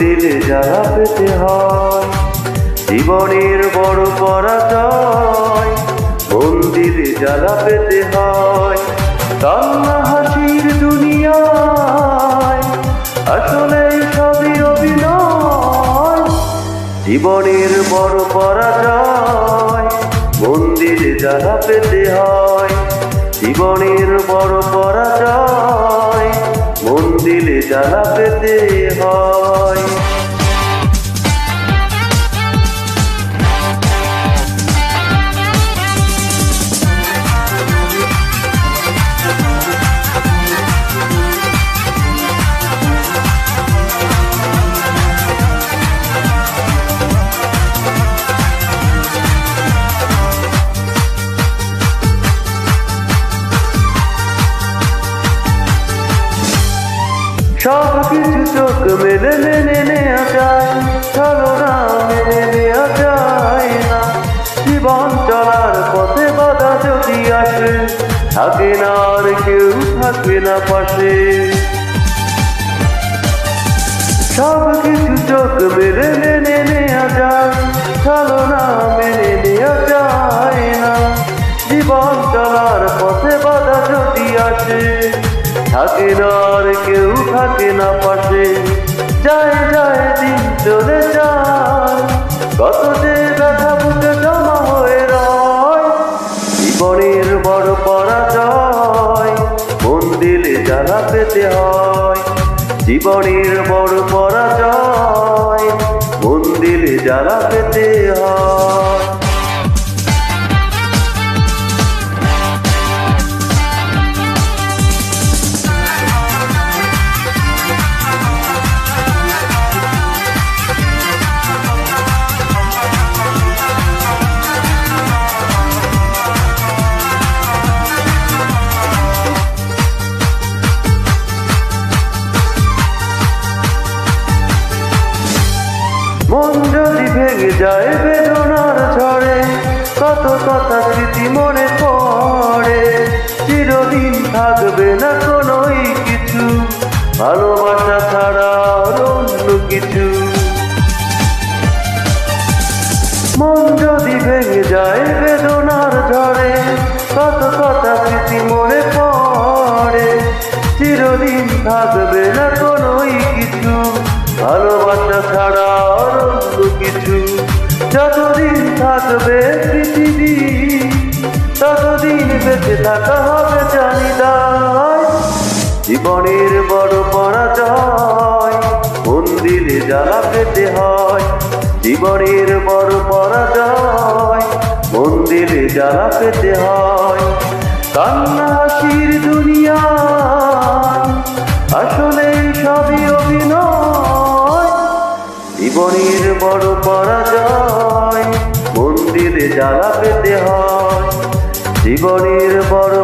দিলে জ্বালা পেতে হয়, জীবনের বড় পরাজয় মন দিলে জ্বালা পেতে হয়। কান্না হাসির দুনিয়ায় আসলে সবই অভিনয়, জীবনের বড় পরাজয় মন দিলে জ্বালা পেতে হয়, জীবনের বড় পরাজয় মন দিলে জ্বালা পেতে হয়। সব কিছু চোখ মেলে মেনে নেওয়া যায়, ছলনা মেনে নেওয়া যায় না। জীবন চলার পথে বাধা যদি আসে, থাকে না আর কেউ থাকবে না পাশে। সব কিছু চোখ মেলে মেনে নেওয়া যায়, ছলনা মেনে নেওয়া যায় না। জীবন চলার পথে বাধা যদি আসে, থাকে না আর কেউ থাকে না পাশে। যায় যায় দিন চলে যায়, কত যে ব্যথা বুকে জমা হয়ে রয়, জীবনের বড় পরাজয় মন দিলে জ্বালা পেতে হয়, জীবনের বড় পরাজয় মন দিলে জ্বালা পেতে হয়। মন যদি ভেঙে যায় বেদনার ঝড়ে, কত কথা স্মৃতি মনে পড়ে, চিরদিন থাকবে না কোনোই কিছু, ভালোবাসা ছাড়া অন্য কিছু। মন যদি ভেঙে যায় বেদনার ঝড়ে, কত কথা স্মৃতি মনে পড়ে, চিরদিন থাকবে না কোনোই কিছু, ভালোবাসা ছাড়া অন্য কিছু। যতদিন থাকবে পৃথিবী ততদিন বেঁচে থাকা হবে জানি তাই, জীবনের বড় পরাজয় মন দিলে জ্বালা পেতে হয়, জীবনের বড় পরাজয় মন দিলে জ্বালা পেতে হয়। কান্না হাসির দুনিয়া আসলে সবই অভিনয়, জীবনের বড় পরাজয় মন দিলে জ্বালা পেতে হয়, জীবনের বড়